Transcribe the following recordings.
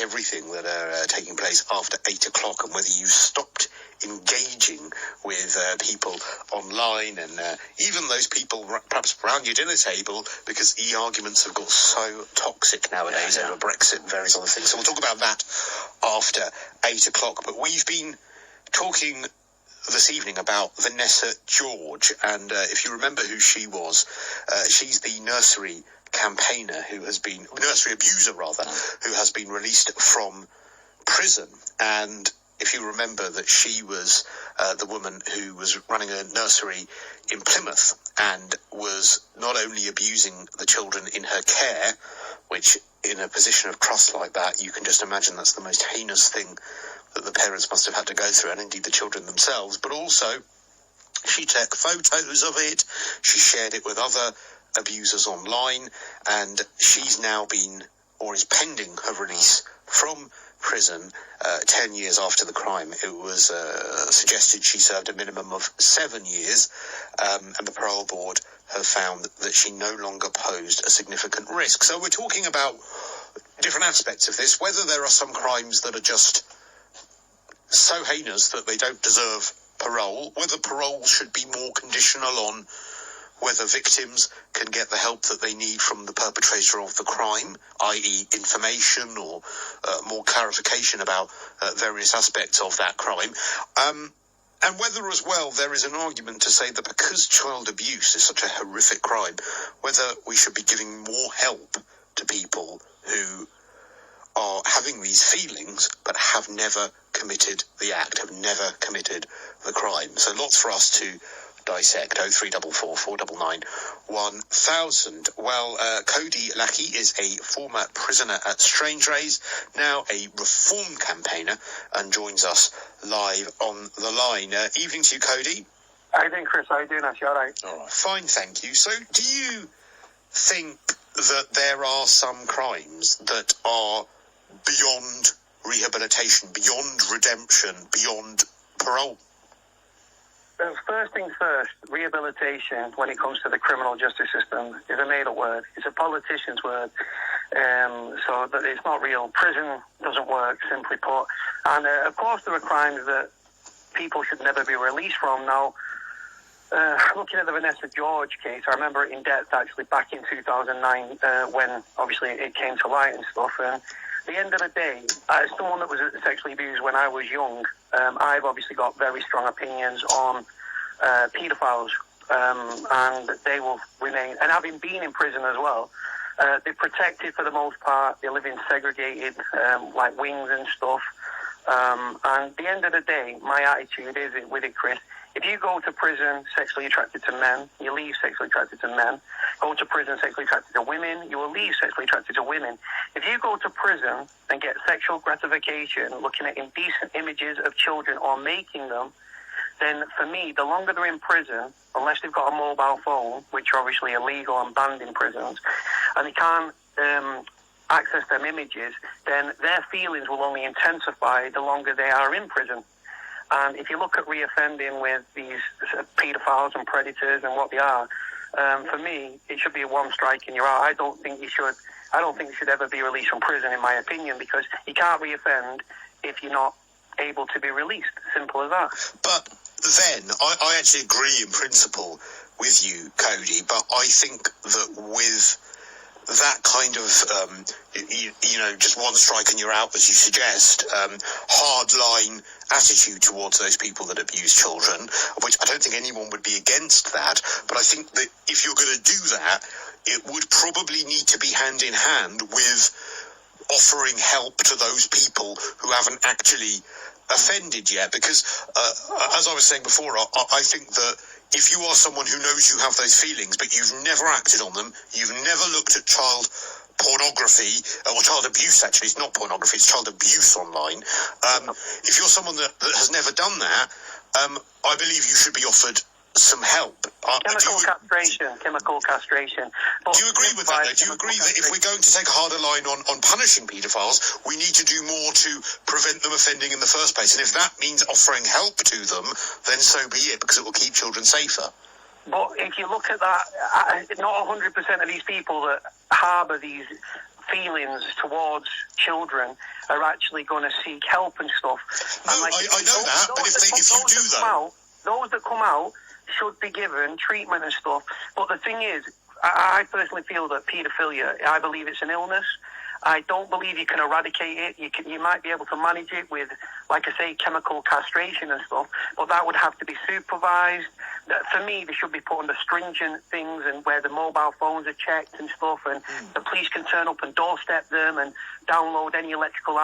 everything that are taking place after 8 o'clock, and whether you stopped engaging with people online and even those people perhaps around your dinner table, because e-arguments have got so toxic nowadays over Brexit and various other things. So we'll talk about that after 8 o'clock. But we've been talking this evening about Vanessa George, and if you remember who she was, she's the nursery campaigner nursery abuser who has been released from prison. And if you remember that she was the woman who was running a nursery in Plymouth and was not only abusing the children in her care, which in a position of trust like that, you can just imagine that's the most heinous thing that the parents must have had to go through, and indeed the children themselves, but also she took photos of it, she shared it with other abusers online, and she's now is pending her release from prison 10 years after the crime. It was suggested she served a minimum of 7 years, and the Parole Board have found that she no longer posed a significant risk. So we're talking about different aspects of this, whether there are some crimes that are just so heinous that they don't deserve parole, whether parole should be more conditional on whether victims can get the help that they need from the perpetrator of the crime, i.e. information or more clarification about various aspects of that crime. And whether as well there is an argument to say that because child abuse is such a horrific crime, whether we should be giving more help to people who are having these feelings but have never committed the act, have never committed the crime. So lots for us to dissect. 0344 499 1000. Well, Cody Lachey is a former prisoner at Strangeways, now a reform campaigner, and joins us live on the line. Evening to you, Cody. How you doing, Chris? How you doing? That's all right. All right. Fine, thank you. So do you think that there are some crimes that are beyond rehabilitation, beyond redemption, beyond parole? First things first, rehabilitation, when it comes to the criminal justice system, is a made-up word. It's a politician's word, so that it's not real. Prison doesn't work, simply put. And, of course, there are crimes that people should never be released from. Now, looking at the Vanessa George case, I remember it in depth, actually, back in 2009, when, obviously, it came to light and stuff. And at the end of the day, as someone that was sexually abused when I was young, I've obviously got very strong opinions on paedophiles, and they will remain. And having been in prison as well, they're protected for the most part. They live in segregated, like wings and stuff. And at the end of the day, my attitude is with it, Chris. If you go to prison sexually attracted to men, you leave sexually attracted to men. Go to prison sexually attracted to women, you will leave sexually attracted to women. If you go to prison and get sexual gratification looking at indecent images of children or making them, then for me, the longer they're in prison, unless they've got a mobile phone, which are obviously illegal and banned in prisons, and they can't access them images, then their feelings will only intensify the longer they are in prison. And if you look at reoffending with these paedophiles and predators and what they are, for me, it should be a one strike and you're out. I don't think you should ever be released from prison, in my opinion, because you can't reoffend if you're not able to be released. Simple as that. But then, I actually agree in principle with you, Cody, but I think that with that kind of, just one strike and you're out, as you suggest, hard-line attitude towards those people that abuse children, which I don't think anyone would be against that, but I think that if you're going to do that, it would probably need to be hand in hand with offering help to those people who haven't actually offended yet, because as I was saying before, I think that if you are someone who knows you have those feelings, but you've never acted on them, you've never looked at child pornography, or child abuse, actually, it's not pornography, it's child abuse online. If you're someone that has never done that, I believe you should be offered some help. Chemical castration. But do you agree with that, though? Do you agree that if we're going to take a harder line on punishing paedophiles, we need to do more to prevent them offending in the first place? And if that means offering help to them, then so be it, because it will keep children safer. But if you look at that, not 100% of these people that harbour these feelings towards children are actually going to seek help and stuff. No, and I know that, but if you do though, those that come out should be given treatment and stuff. But the thing is, I personally feel that paedophilia, I believe it's an illness. I don't believe you can eradicate it. You might be able to manage it with, like I say, chemical castration and stuff, but that would have to be supervised. For me, they should be put under stringent things, and where the mobile phones are checked and stuff, and the police can turn up and doorstep them and download any electrical,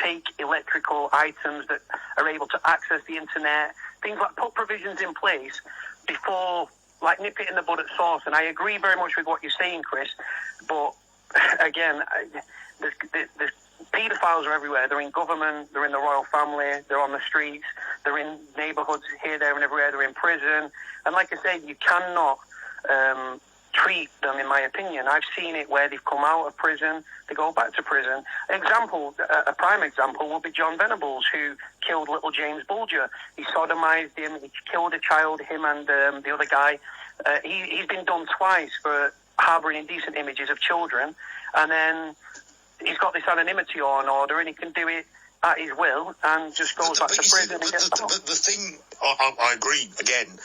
take electrical items that are able to access the internet. Things like put provisions in place before, like nip it in the bud at source. And I agree very much with what you're saying, Chris, but again, the paedophiles are everywhere. They're in government, they're in the royal family, they're on the streets, they're in neighbourhoods here, there and everywhere, they're in prison. And like I said, you cannot treat them, in my opinion. I've seen it where they've come out of prison, they go back to prison. A prime example will be John Venables, who killed little James Bulger. He sodomized him, he killed a child, him and the other guy. He's been done twice for harbouring indecent images of children, and then he's got this anonymity order, and he can do it at his will and just goes back to prison and gets out. The thing, I agree again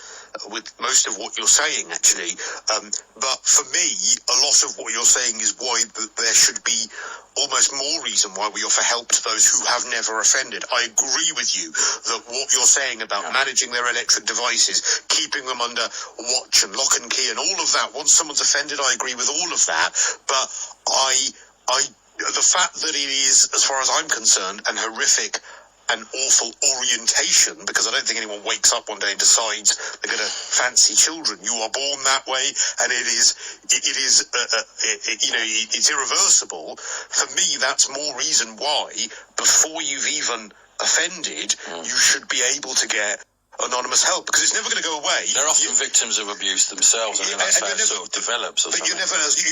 with most of what you're saying, actually, but for me, a lot of what you're saying is why there should be almost more reason why we offer help to those who have never offended. I agree with you that what you're saying about managing their electric devices, keeping them under watch and lock and key and all of that, once someone's offended, I agree with all of that, but the fact that it is, as far as I'm concerned, an horrific and awful orientation, because I don't think anyone wakes up one day and decides they're going to fancy children. You are born that way, and it's irreversible. For me, that's more reason why, before you've even offended, you should be able to get anonymous help, because it's never going to go away. They're often victims of abuse themselves. I mean, that's how it sort of develops. Or but you're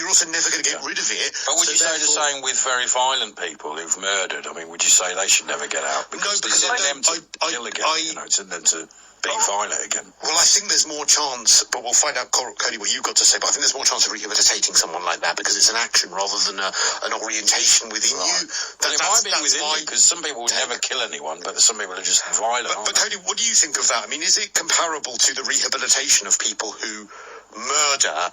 also never going to get rid of it. But would you say the same with very violent people who've murdered? I mean, would you say they should never get out? Because it's in them to kill again, it's in them to be violent again. Well, I think there's more chance, but we'll find out, Cody, what you've got to say, but I think there's more chance of rehabilitating someone like that because it's an action rather than an orientation within you. Well, it might be within you, because some people would never kill anyone, but some people are just violent. But Cody, what do you think of that? I mean, is it comparable to the rehabilitation of people who murder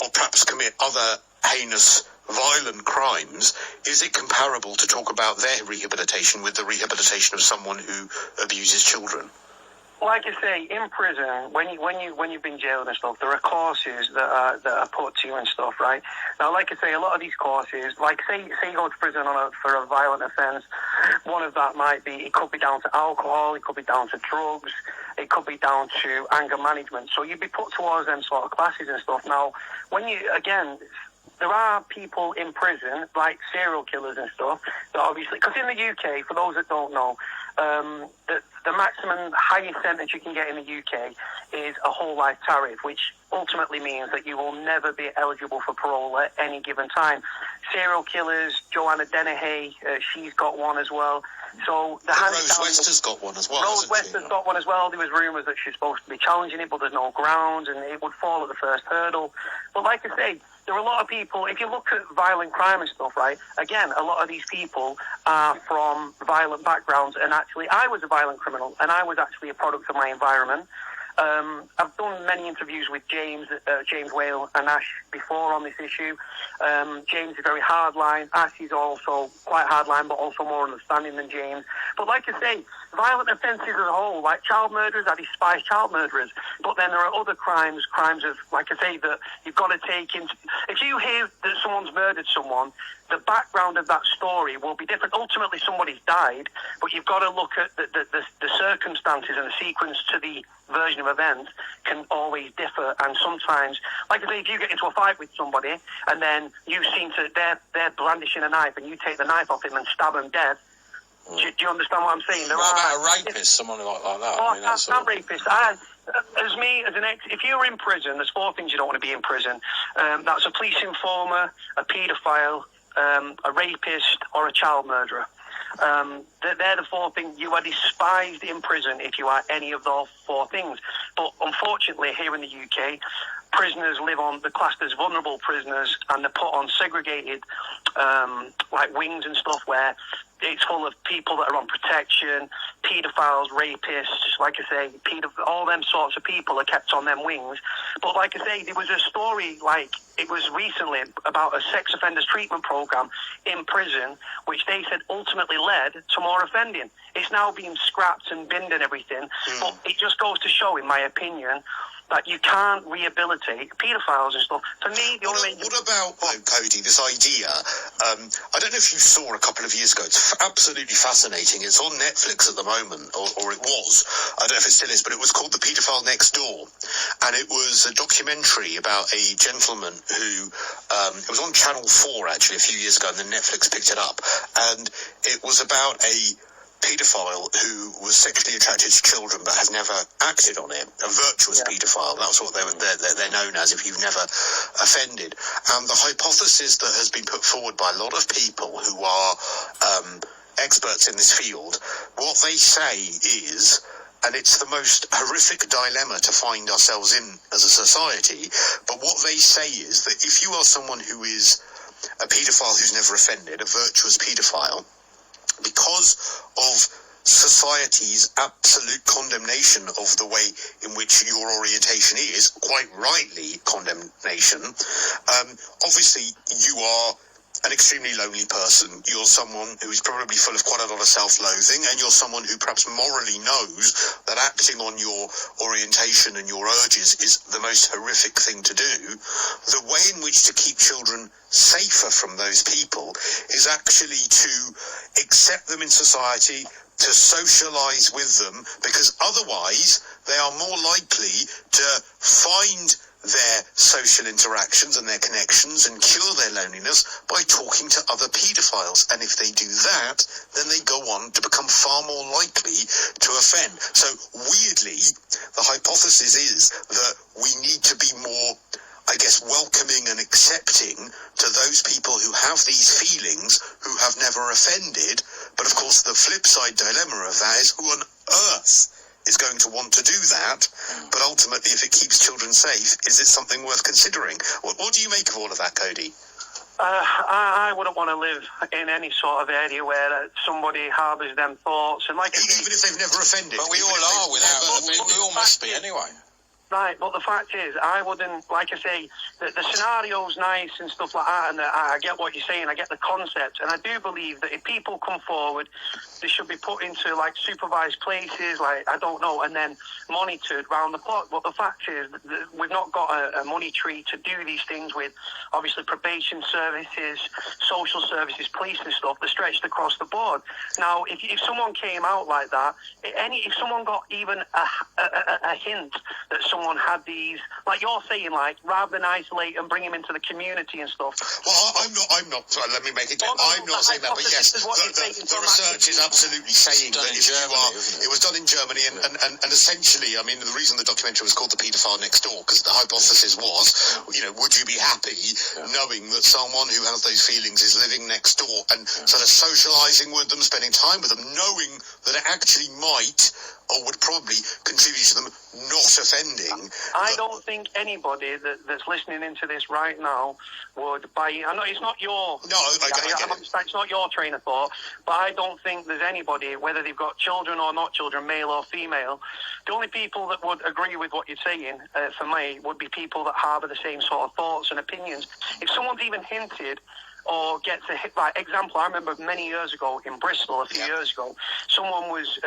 or perhaps commit other heinous violent crimes? Is it comparable to talk about their rehabilitation with the rehabilitation of someone who abuses children? Like I say, in prison, when you've been jailed and stuff, there are courses that are put to you and stuff, right? Now, like I say, a lot of these courses, like say you go to prison for a violent offence, one of that might be, it could be down to alcohol, it could be down to drugs, it could be down to anger management. So you'd be put towards them sort of classes and stuff. Now, there are people in prison, like serial killers and stuff, that obviously, because in the UK, for those that don't know, the maximum highest sentence you can get in the UK is a whole life tariff, which ultimately means that you will never be eligible for parole at any given time. Serial killers, Joanna Dennehy, she's got one as well. So Rose West has got one as well. Rose West has got one as well. There was rumours that she's supposed to be challenging it, but there's no grounds, and it would fall at the first hurdle. But like I say, there are a lot of people, if you look at violent crime and stuff, right, again, a lot of these people are from violent backgrounds, and actually I was a violent criminal, and I was actually a product of my environment. I've done many interviews with James Whale and Ash before on this issue. James is very hardline. Ash is also quite hardline, but also more understanding than James. But like I say, violent offences as a whole, like child murderers, I despise child murderers. But then there are other crimes of, like I say, that you've got to take into... If you hear that someone's murdered someone, the background of that story will be different. Ultimately, somebody's died, but you've got to look at the circumstances and the sequence to the version of events can always differ. And sometimes, like I say, if you get into a fight with somebody and then you seem to, they're brandishing a knife and you take the knife off him and stab him dead, do you understand what I'm saying? What about a rapist, someone like that? Oh, I mean, not rapist. If you're in prison, there's 4 things you don't want to be in prison. That's a police informer, a paedophile, a rapist, or a child murderer. They're the 4 things. You are despised in prison if you are any of those 4 things. But unfortunately, here in the UK, prisoners live on the classed as vulnerable prisoners, and they're put on segregated like wings and stuff where it's full of people that are on protection, paedophiles, rapists, like I say, all them sorts of people are kept on them wings. But like I say, there was a story, like it was recently, about a sex offenders treatment program in prison, which they said ultimately led to more offending. It's now being scrapped and binned and everything, but it just goes to show, in my opinion, that you can't rehabilitate paedophiles and stuff. For me, the only way... What about, Cody, this idea? I don't know if you saw a couple of years ago. It's absolutely fascinating. It's on Netflix at the moment, or it was. I don't know if it still is, but it was called The Paedophile Next Door. And it was a documentary about a gentleman who... it was on Channel 4, actually, a few years ago, and then Netflix picked it up. And it was about a paedophile who was sexually attracted to children but has never acted on it, a virtuous paedophile. That's what they're known as if you've never offended. And the hypothesis that has been put forward by a lot of people who are experts in this field, what they say is, and it's the most horrific dilemma to find ourselves in as a society, but what they say is that if you are someone who is a paedophile who's never offended, a virtuous paedophile, because of society's absolute condemnation of the way in which your orientation is, quite rightly condemnation, obviously you are an extremely lonely person. You're someone who's probably full of quite a lot of self-loathing, and you're someone who perhaps morally knows that acting on your orientation and your urges is the most horrific thing to do. The way in which to keep children safer from those people is actually to accept them in society, to socialise with them, because otherwise they are more likely to find their social interactions and their connections and cure their loneliness by talking to other paedophiles. And if they do that, then they go on to become far more likely to offend. So weirdly, the hypothesis is that we need to be more, I guess, welcoming and accepting to those people who have these feelings, who have never offended. But of course, the flip side dilemma of that is, who on earth is going to want to do that? But ultimately, if it keeps children safe, is it something worth considering? What do you make of all of that, Cody? I wouldn't want to live in any sort of area where somebody harbours them thoughts. And like even if they've never offended. But we all are without. We all must be anyway. Right, but the fact is, I wouldn't, like I say, the scenario's nice and stuff like that, and I get what you're saying, I get the concept, and I do believe that if people come forward, they should be put into, like, supervised places, like, I don't know, and then monitored round the clock. But the fact is, we've not got a money tree to do these things with, obviously, probation services, social services, police and stuff. They're stretched across the board. Now, if someone came out like that, if someone got even a hint that someone had these, like you're saying, like, rather than isolate and bring him into the community and stuff. Well, I'm not, sorry, let me make it clear. I'm not saying that, but yes, the research is absolutely saying that if you are, it was done in Germany, and essentially, I mean, the reason the documentary was called The Paedophile Next Door, because the hypothesis was, you know, would you be happy knowing that someone who has those feelings is living next door, and sort of socialising with them, spending time with them, knowing that it actually might or would probably contribute to them not offending. I don't think anybody that's listening into this right now would buy. I know it's not your. No, I get it. It's not your train of thought, but I don't think there's anybody, whether they've got children or not children, male or female. The only people that would agree with what you're saying, for me, would be people that harbour the same sort of thoughts and opinions. If someone's even hinted or gets a hit, like example, I remember many years ago in Bristol, a few years ago, someone was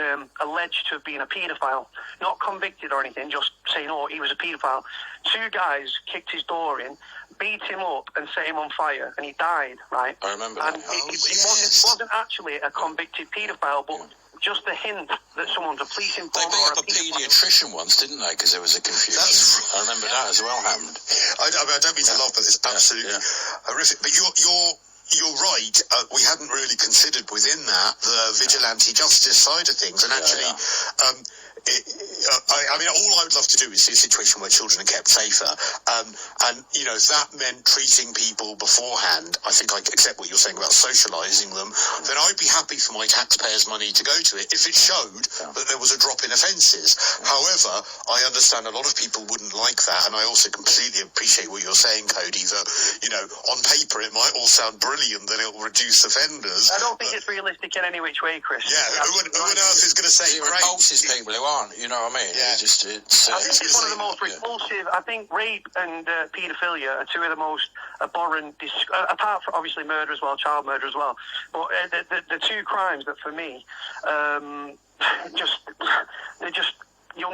alleged to have been a paedophile, not convicted or anything, just saying, oh, he was a paedophile. 2 guys kicked his door in, beat him up and set him on fire, and he died, right? I remember and that. It wasn't actually a convicted paedophile, but just the hint that someone's a police informer. They made up a paediatrician once, didn't they? Because there was a confusion. I remember that as well happened. I don't mean to laugh, but it's absolutely horrific. But you're right. We hadn't really considered within that the vigilante justice side of things, and actually, I mean, all I would love to do is see a situation where children are kept safer. And, you know, if that meant treating people beforehand, I think I accept what you're saying about socialising them, then I'd be happy for my taxpayers' money to go to it if it showed that there was a drop in offences. However, I understand a lot of people wouldn't like that, and I also completely appreciate what you're saying, Cody, that, you know, on paper it might all sound brilliant that it will reduce offenders. I don't think it's realistic in any which way, Chris. Yeah, who on earth is going to say, it repulses people who aren't, you know what I mean? Yeah. I think it's one of the most repulsive. I think rape and paedophilia are two of the most abhorrent, apart from obviously murder as well, child murder as well. But the two crimes that for me, they'll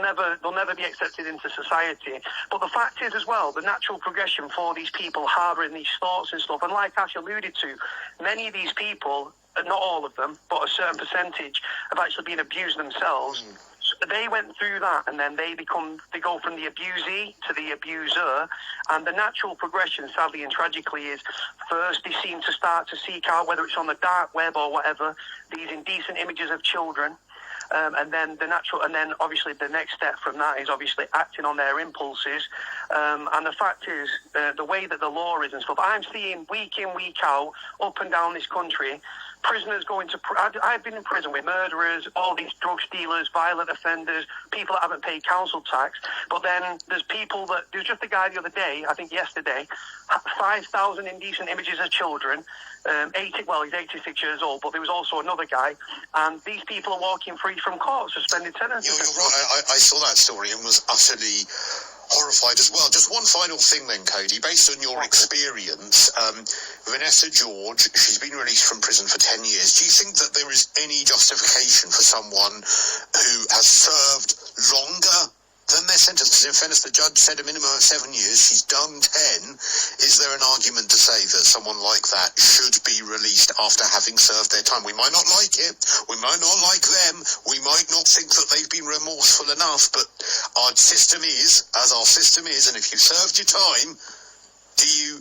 never be accepted into society. But the fact is as well, the natural progression for these people harbouring these thoughts and stuff, and like Ash alluded to, many of these people, not all of them, but a certain percentage, have actually been abused themselves. They went through that, and then they go from the abusee to the abuser, and the natural progression, sadly and tragically, is first they seem to start to seek out, whether it's on the dark web or whatever, these indecent images of children. And then obviously the next step from that is obviously acting on their impulses. And the fact is, the way that the law is and stuff, I'm seeing week in, week out, up and down this country, prisoners going to... I've been in prison with murderers, all these drug dealers, violent offenders, people that haven't paid council tax. But then there's people that... There was just a guy the other day, I think yesterday, 5,000 indecent images of children. He's 86 years old, but there was also another guy, and these people are walking free from court, suspended tenancy. You're right. I saw that story and was utterly horrified as well. Just one final thing then, Cody. Based on your experience, Vanessa George, she's been released from prison for 10 years. Do you think that there is any justification for someone who has served longer than their sentence? Because in fairness, the judge said a minimum of 7 years. She's done 10. Is there an argument to say that someone like that should be released after having served their time? We might not like it. We might not like them. We might not think that they've been remorseful enough. But our system is, as our system is, and if you served your time, do you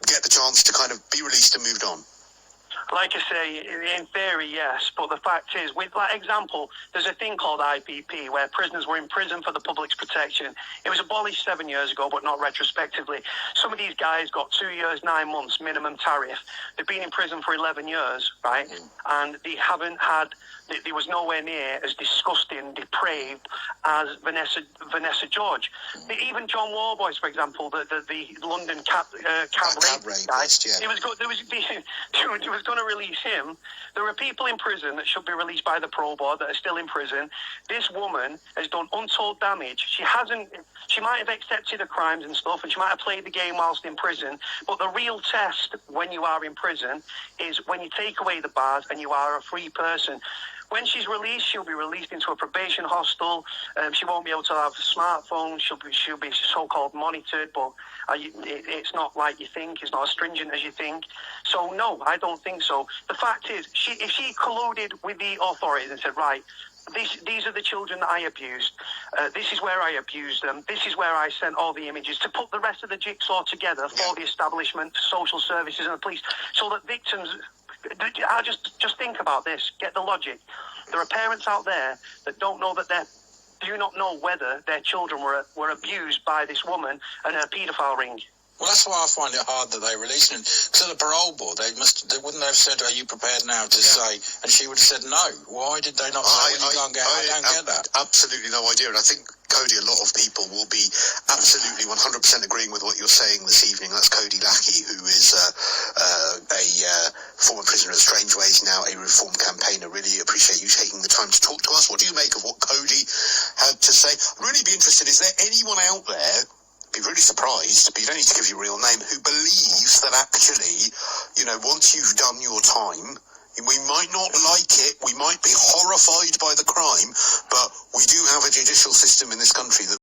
get the chance to kind of be released and moved on? Like I say, in theory, yes, but the fact is, with that example, there's a thing called IPP, where prisoners were in prison for the public's protection. It was abolished 7 years ago, but not retrospectively. Some of these guys got 2 years, 9 months minimum tariff. They've been in prison for 11 years, right? And they haven't had... There was nowhere near as disgusting, depraved as Vanessa George. Even John Warboys, for example, the London cab rapist, yeah. They was going to release him. There are people in prison that should be released by the parole board that are still in prison. This woman has done untold damage. She might have accepted her crimes and stuff, and she might have played the game whilst in prison, but the real test when you are in prison is when you take away the bars and you are a free person. When she's released, she'll be released into a probation hostel. She won't be able to have a smartphone. She'll be so-called monitored, but it's not like you think. It's not as stringent as you think. So, no, I don't think so. The fact is, if she colluded with the authorities and said, right, these are the children that I abused. This is where I abused them. This is where I sent all the images, to put the rest of the jigsaw together for the establishment, social services and the police, so that victims... Just think about this. Get the logic. There are parents out there that do not know whether their children were abused by this woman and her paedophile ring. Well, that's why I find it hard that they released him. To the parole board, they wouldn't have said, "Are you prepared now to say?" And she would have said, "No." Why did they not say? I don't get that. Absolutely no idea. And I think, Cody, a lot of people will be absolutely 100% agreeing with what you're saying this evening. That's Cody Lachey, who is a former prisoner of Strange Ways, now a reform campaigner. Really appreciate you taking the time to talk to us. What do you make of what Cody had to say? I'd really be interested, is there anyone out there, be really surprised, but you don't need to give your real name, who believes that actually, you know, once you've done your time, we might not like it, we might be horrified by the crime, but we do have a judicial system in this country that